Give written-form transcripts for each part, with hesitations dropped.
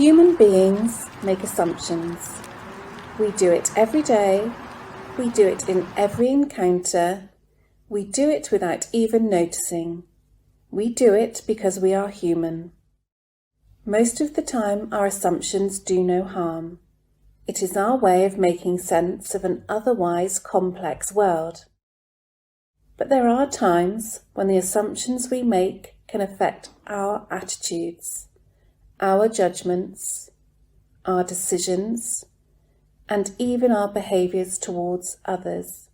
Human beings make assumptions. We do it every day. We do it in every encounter. We do it without even noticing. We do it because we are human. Most of the time, our assumptions do no harm. It is our way of making sense of an otherwise complex world. But there are times when the assumptions we make can affect our attitudes, our judgments, our decisions, and even our behaviours towards others.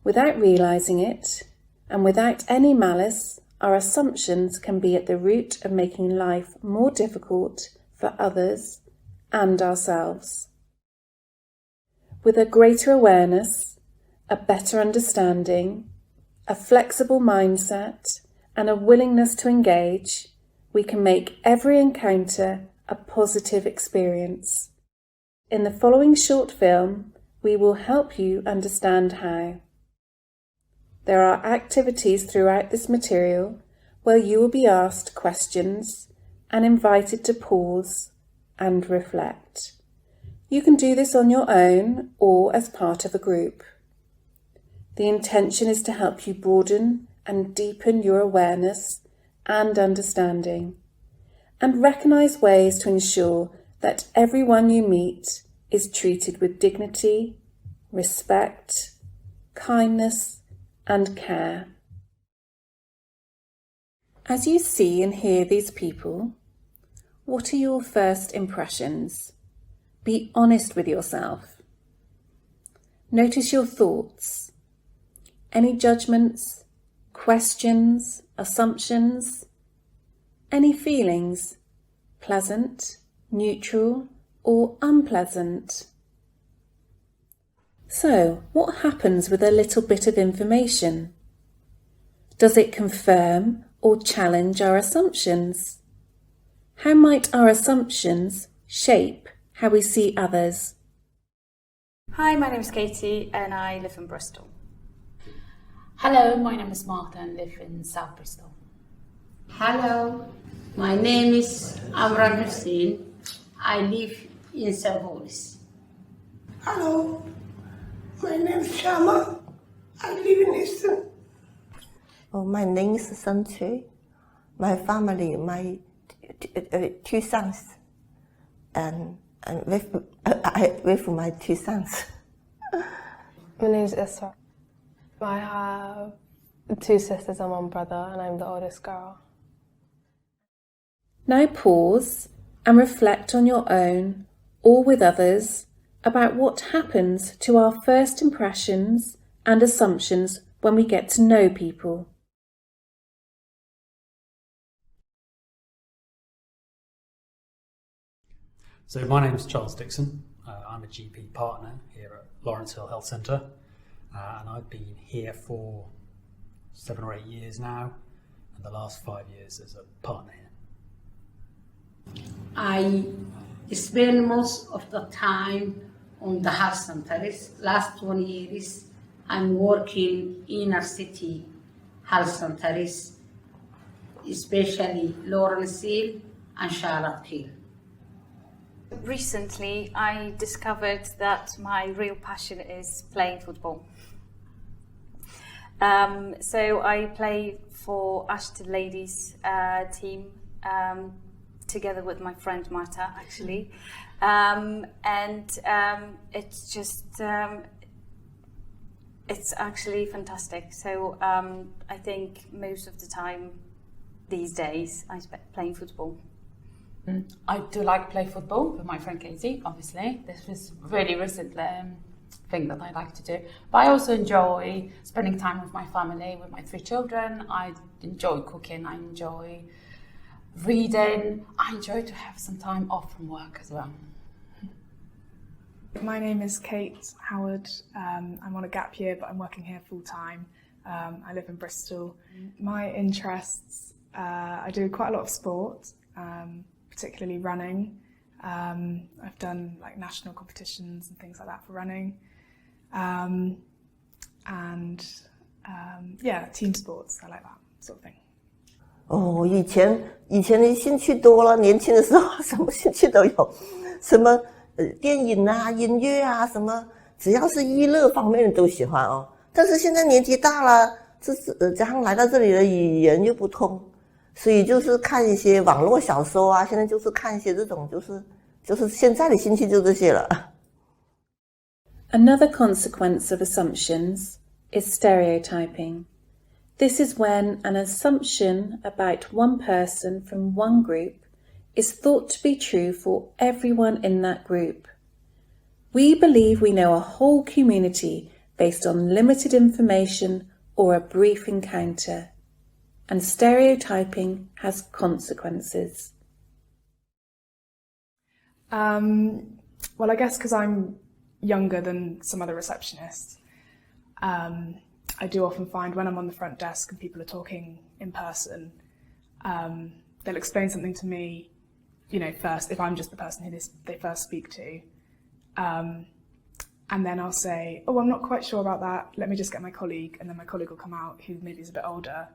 Without realising it, and without any malice, our assumptions can be at the root of making life more difficult for others and ourselves. With a greater awareness, a better understanding, a flexible mindset, and a willingness to engage, we can make every encounter a positive experience. In the following short film, we will help you understand how. There are activities throughout this material where you will be asked questions and invited to pause and reflect. You can do this on your own or as part of a group. The intention is to help you broaden and deepen your awareness and understanding, and recognise ways to ensure that everyone you meet is treated with dignity, respect, kindness, and care. As you see and hear these people, what are your first impressions? Be honest with yourself. Notice your thoughts. Any judgments, questions, assumptions? Any feelings, pleasant, neutral, or unpleasant? So, what happens with a little bit of information? Does it confirm or challenge our assumptions? How might our assumptions shape how we see others? Hi, my name is Katie and I live in Bristol. Hello, my name is Martha and live in South Bristol. Hello, my name is Amran Hussein. I live in St. Louis. Hello, my name is Shama. I live in Easton. Oh, my name is Sun Chui. My family, my two sons, and with my two sons. My name is Isra. I have two sisters and one brother, and I'm the oldest girl. Now pause and reflect on your own or with others about what happens to our first impressions and assumptions when we get to know people. So my name is Charles Dixon. I'm a GP partner here at Lawrence Hill Health Centre, and I've been here for 7 or 8 years now, and the last 5 years as a partner here. I spend most of the time on the health centers. Last 20 years, I'm working in inner city health centers, especially Lawrence Hill and Charlotte Hill. Recently, I discovered that my real passion is playing football. So I play for Ashton Ladies team together with my friend Marta, actually. It's just, it's actually fantastic. So I think most of the time these days I spend playing football. I do like play football with my friend Katie, obviously. This was really recent thing that I like to do. But I also enjoy spending time with my family, with my 3 children. I enjoy cooking, I enjoy reading. I enjoy to have some time off from work as well. My name is Kate Howard. I'm on a gap year, but I'm working here full time. I live in Bristol. My interests, I do quite a lot of sport. Particularly running. I've done like national competitions and things like that for running. Yeah, team sports, I like that sort of thing. 以前以前的兴趣多了，年轻的时候什么兴趣都有，什么电影啊、音乐啊，什么只要是娱乐方面的都喜欢哦。但是现在年纪大了，加上来到这里的语言又不通，所以就是看一些网络小说啊，现在就是看一些这种，就是现在的兴趣就这些了。Another consequence of assumptions is stereotyping. This is when an assumption about one person from one group is thought to be true for everyone in that group. We believe we know a whole community based on limited information or a brief encounter, and stereotyping has consequences. Well, I guess because I'm younger than some other receptionists, I do often find when I'm on the front desk and people are talking in person, they'll explain something to me, first, if I'm just the person who they first speak to. And then I'll say, oh, I'm not quite sure about that. Let me just get my colleague. And then my colleague will come out, who maybe is a bit older,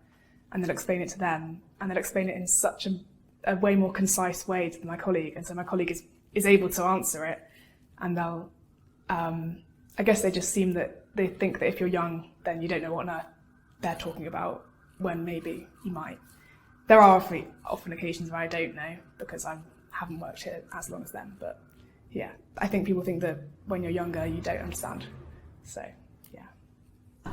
and they'll explain it to them. And they'll explain it in such a way more concise way to my colleague. And so my colleague is able to answer it. And they'll, I guess they just seem that they think that if you're young, then you don't know what on earth they're talking about, when maybe you might. There are often occasions where I don't know because I haven't worked here as long as them. But yeah, I think people think that when you're younger, you don't understand. So, yeah.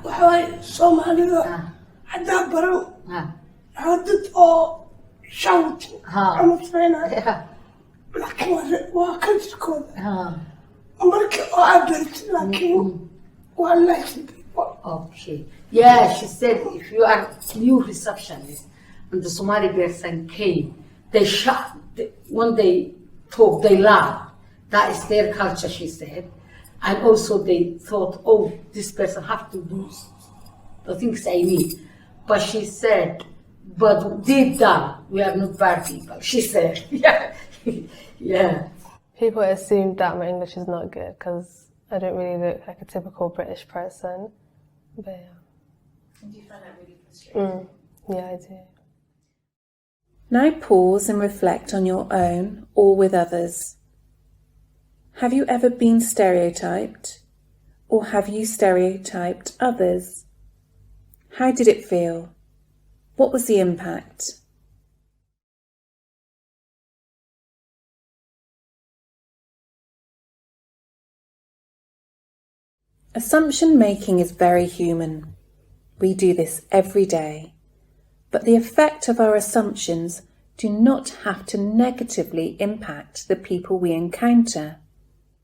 Waxay Soomaalida hadda baran hadad oo shouting ama fiinay laakiin waa ka jirkooda marka oo abartay laakiin waa laakiin Okay. Yeah, she said if you are new receptionist and the Somali person came, when they talk, they laugh. That is their culture, she said. And also they thought, oh, this person have to do the things I need. But she said, but deep down, we are not bad people, she said. Yeah. Yeah. People assume that my English is not good because I don't really look like a typical British person. But yeah. Do you find that really frustrating? Yeah, I do. Now pause and reflect on your own or with others. Have you ever been stereotyped? Or have you stereotyped others? How did it feel? What was the impact? Assumption making is very human. We do this every day. But the effect of our assumptions do not have to negatively impact the people we encounter.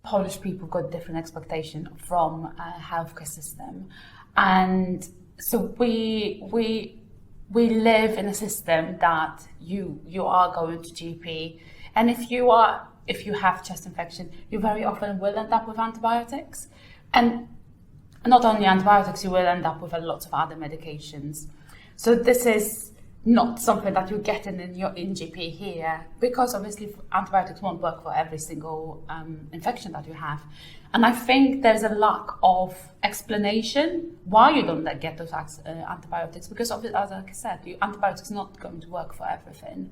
Polish people got different expectation from a healthcare system, and so we live in a system that you are going to GP, and if you have chest infection, you very often will end up with antibiotics, and not only antibiotics, you will end up with a lot of other medications. So this is not something that you get in GP here, because obviously antibiotics won't work for every single infection that you have. And I think there's a lack of explanation why you don't get those antibiotics, because as I said, antibiotics are not going to work for everything.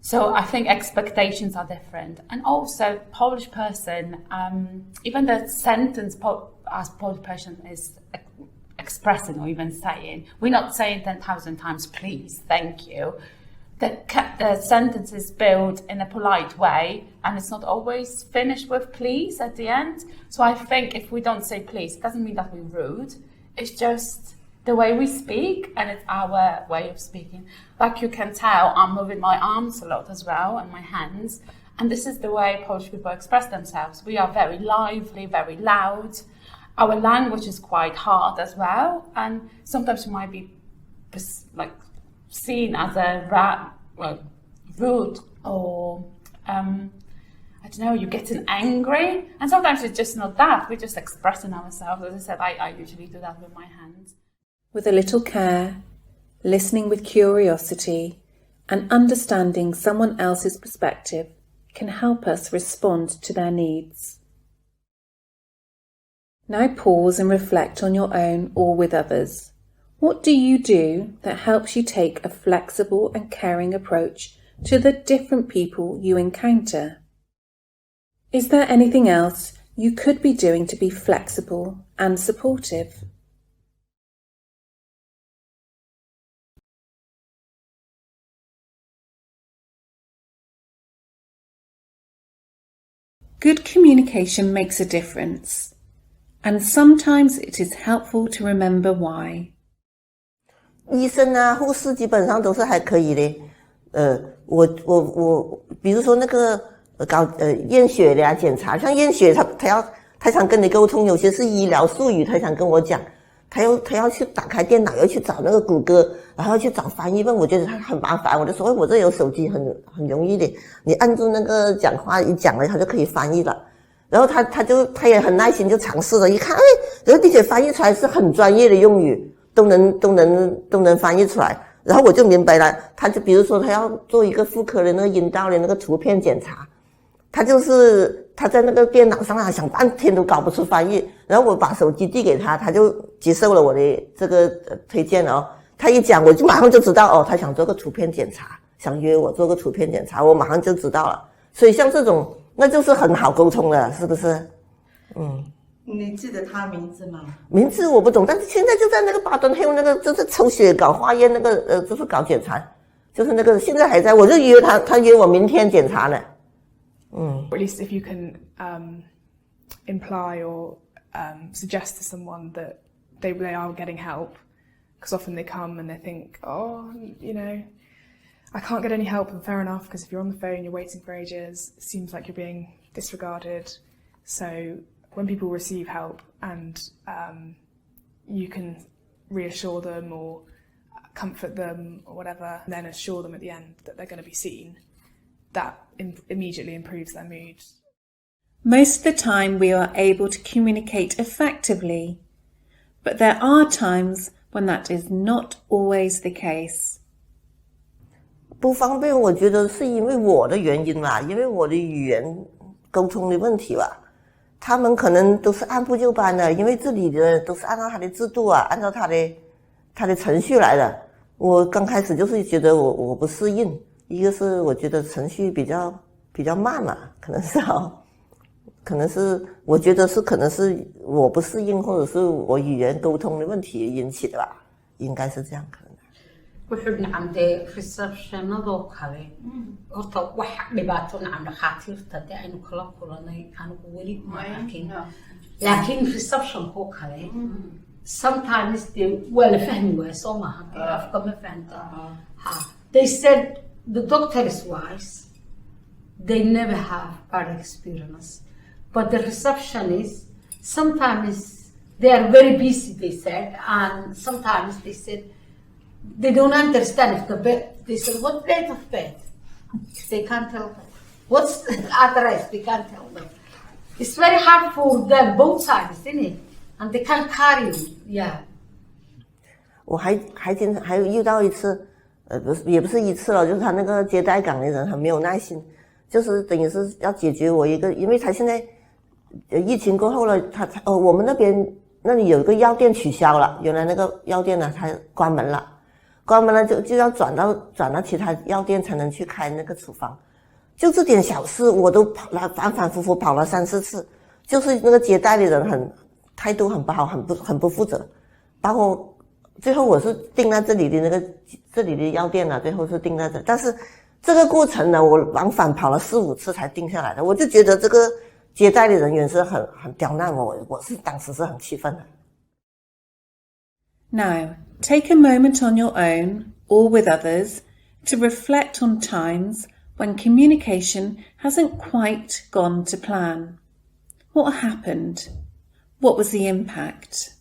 So I think expectations are different. And also, Polish person, even the sentence as Polish person is expressing or even saying, we're not saying 10,000 times, please, thank you. The sentence is built in a polite way, and it's not always finished with please at the end. So I think if we don't say please, it doesn't mean that we're rude. It's just the way we speak, and it's our way of speaking. Like you can tell, I'm moving my arms a lot as well, and my hands. And this is the way Polish people express themselves. We are very lively, very loud. Our language is quite hard as well, and sometimes we might be seen as rude, or I don't know, you're getting angry, and sometimes it's just not that. We're just expressing ourselves. As I said, I usually do that with my hands. With a little care, listening with curiosity, and understanding someone else's perspective can help us respond to their needs. Now pause and reflect on your own or with others. What do you do that helps you take a flexible and caring approach to the different people you encounter? Is there anything else you could be doing to be flexible and supportive? Good communication makes a difference, and sometimes it is helpful to remember why. 医生啊、护士基本上都是还可以的。我，比如说那个搞验血的检查，像验血他想跟你沟通，有些是医疗术语，他想跟我讲，他要去打开电脑，要去找那个谷歌，然后要去找翻译本，我觉得他很麻烦。我就说我这有手机很容易的，你按住那个讲话一讲了，他就可以翻译了。然后他也很耐心就尝试了，一看，然后并且翻译出来是很专业的用语，都能翻译出来。然后我就明白了，他就比如说他要做一个妇科的那个阴道的那个图片检查，他在那个电脑上啊想半天都搞不出翻译，然后我把手机递给他，他就接受了我的这个推荐哦。他一讲我就马上就知道哦，他想做个图片检查，想约我做个图片检查，我马上就知道了。所以像这种那就是很好沟通了，是不是？你记得他名字吗？名字我不懂，但是现在就在那个巴顿黑那个，就是抽血搞化验那个就是搞检查，就是那个现在还在，我就约他约我明天检查呢。Or at least if you can imply or suggest to someone that they are getting help, because often they come and they think, oh, you know, I can't get any help, and fair enough, because if you're on the phone, you're waiting for ages, it seems like you're being disregarded. So when people receive help and you can reassure them or comfort them or whatever, and then assure them at the end that they're going to be seen, that immediately improves their mood. Most of the time we are able to communicate effectively, but there are times when that is not always the case. 不方便，我觉得是因为我的原因吧，因为我的语言沟通的问题吧。他们可能都是按部就班的，因为这里的都是按照他的制度啊，按照他的程序来的。我刚开始就是觉得我不适应，一个是我觉得程序比较慢嘛，可能是可能是我觉得是可能是我不适应，或者是我语言沟通的问题引起的吧，应该是这样可能。wuxuu nacam dee receptionadoo kale horta wax dhibaato nacam dhakhaatiirta dee aynu kala kulanay anigu weli ma arkin laakiin receptionkoo kale sometimes dee waa la fahmi waaya soo maaha dee afka ma fahanta they said the doctor's wise they never have bad experience but the receptionist sometimes they are very busy they said and sometimes they said they don't understand if the bed, they said, what date of bed? They can't tell them. What's the address? They can't tell them. It's very hard for them, both sides, isn't it? And they can't carry you, yeah. 我还遇到一次，也不是一次了，就是他那个接待岗的人很没有耐心，就是等于是要解决我一个，因为他现在疫情过后了，我们那里有一个药店取消了，原来那个药店呢，它关门了就要转到其他药店才能去开那个处方，就这点小事我都反反复复跑了3-4次，就是那个接待的人态度很不好，很不负责，包括最后我是订在这里的药店了，最后是订在这，但是这个过程呢，我往返跑了4-5次才定下来的，我就觉得这个接待的人员是很刁难我是当时是很气愤的。Now, take a moment on your own or with others to reflect on times when communication hasn't quite gone to plan. What happened? What was the impact?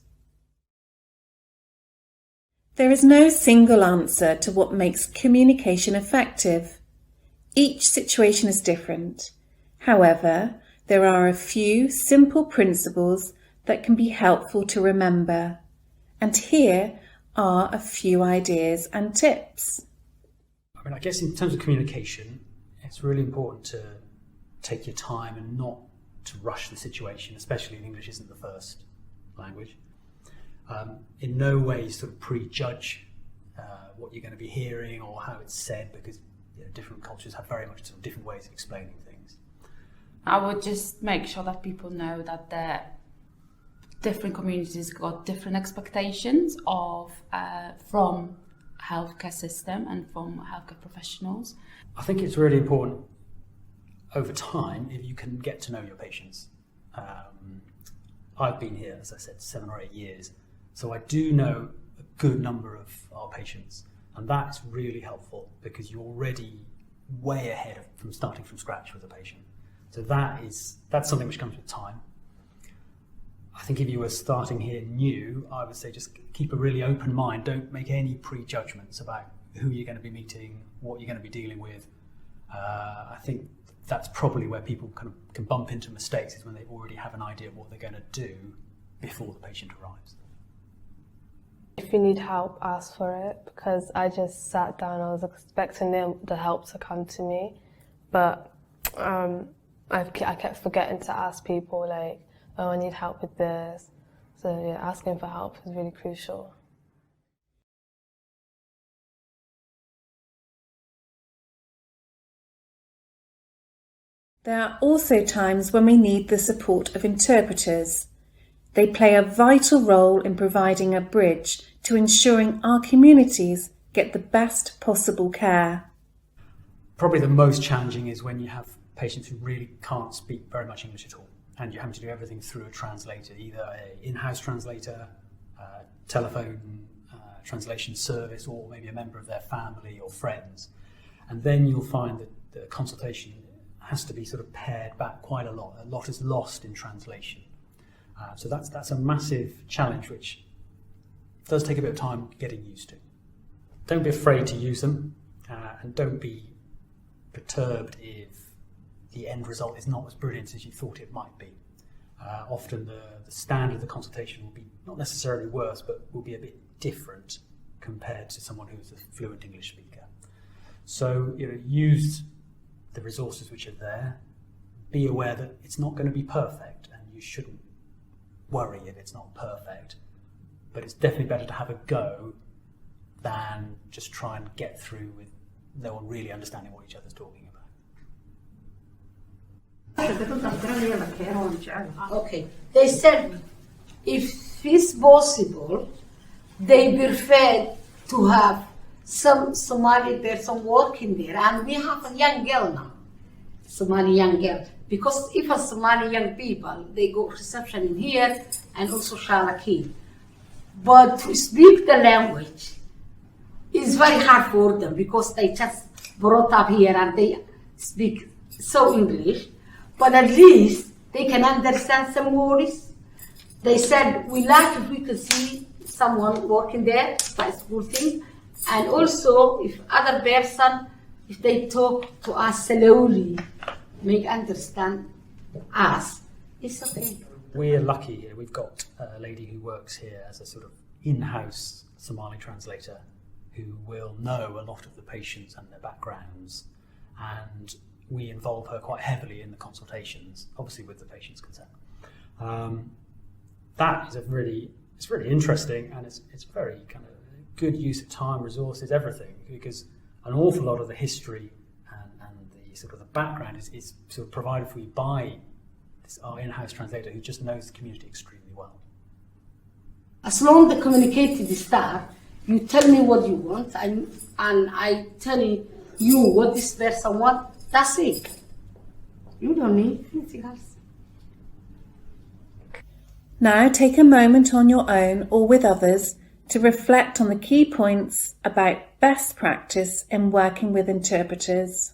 There is no single answer to what makes communication effective. Each situation is different. However, there are a few simple principles that can be helpful to remember. And here are a few ideas and tips. I mean, I guess in terms of communication, it's really important to take your time and not to rush the situation, especially if English isn't the first language. In no way sort of prejudge what you're going to be hearing or how it's said, because different cultures have very much sort of different ways of explaining things. I would just make sure that people know that the different communities got different expectations of from healthcare system and from healthcare professionals. I think it's really important over time if you can get to know your patients. I've been here, as I said, 7 or 8 years, so I do know a good number of our patients, and that's really helpful because you're already way ahead from starting from scratch with a patient. So that's something which comes with time. I think if you were starting here new, I would say just keep a really open mind. Don't make any prejudgments about who you're going to be meeting, what you're going to be dealing with. I think that's probably where people kind of can bump into mistakes, is when they already have an idea of what they're going to do before the patient arrives. If you need help, ask for it, because I just sat down, I was expecting the help to come to me, but I kept forgetting to ask people, like, oh, I need help with this. So yeah, asking for help is really crucial. There are also times when we need the support of interpreters. They play a vital role in providing a bridge to ensuring our communities get the best possible care. Probably the most challenging is when you have patients who really can't speak very much English at all, and you're having to do everything through a translator, either an in-house translator, telephone translation service, or maybe a member of their family or friends. And then you'll find that the consultation has to be sort of pared back quite a lot. A lot is lost in translation. So that's a massive challenge, which does take a bit of time getting used to. Don't be afraid to use them, and don't be perturbed if the end result is not as brilliant as you thought it might be. Often the standard of the consultation will be not necessarily worse, but will be a bit different compared to someone who's a fluent English speaker. So use the resources which are there. Be aware that it's not going to be perfect, and you shouldn't worry if it's not perfect. But it's definitely better to have a go than just try and get through with no one really understanding what each other's talking about. Okay, they said if it's possible, they prefer to have some Somali person working there, and we have a young girl now, Somali young girl, because if a Somali young people, they go reception in here and also Shalaki. But to speak the language is very hard for them because they just brought up here and they speak so English. But at least they can understand some words. They said, we like if we could see someone working there, by school things. And also, if other person, if they talk to us slowly, make understand us, it's okay. We're lucky here. We've got a lady who works here as a sort of in-house Somali translator who will know a lot of the patients and their backgrounds, and we involve her quite heavily in the consultations, obviously with the patient's consent. That is it's really interesting, and it's very kind of good use of time, resources, everything, because an awful lot of the history and the sort of the background is sort of provided for you by our in-house translator who just knows the community extremely well. As long as the communicated start, you tell me what you want, and I tell you what this person wants. That's it. You don't need anything else. Now take a moment on your own or with others to reflect on the key points about best practice in working with interpreters.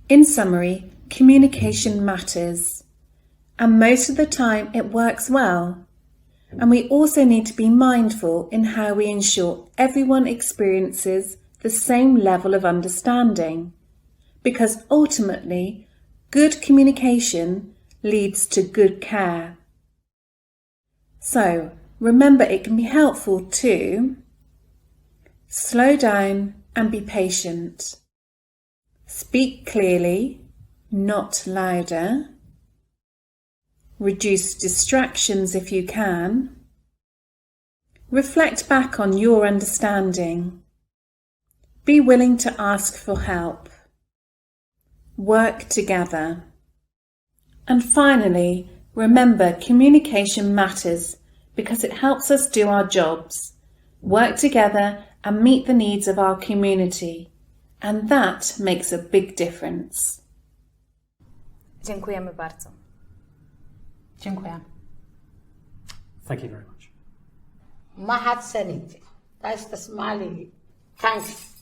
In summary, communication matters, and most of the time it works well. And we also need to be mindful in how we ensure everyone experiences the same level of understanding, because ultimately, good communication leads to good care. So, remember, it can be helpful to Slow down and be patient. Speak clearly, not louder. Reduce distractions if you can. Reflect back on your understanding. Be willing to ask for help. Work together. And finally, remember communication matters because it helps us do our jobs, work together and meet the needs of our community. And that makes a big difference. Dziękujemy bardzo. Dziękuję. Thank you very much. Mahat Sanit. That's the smiling. Thanks.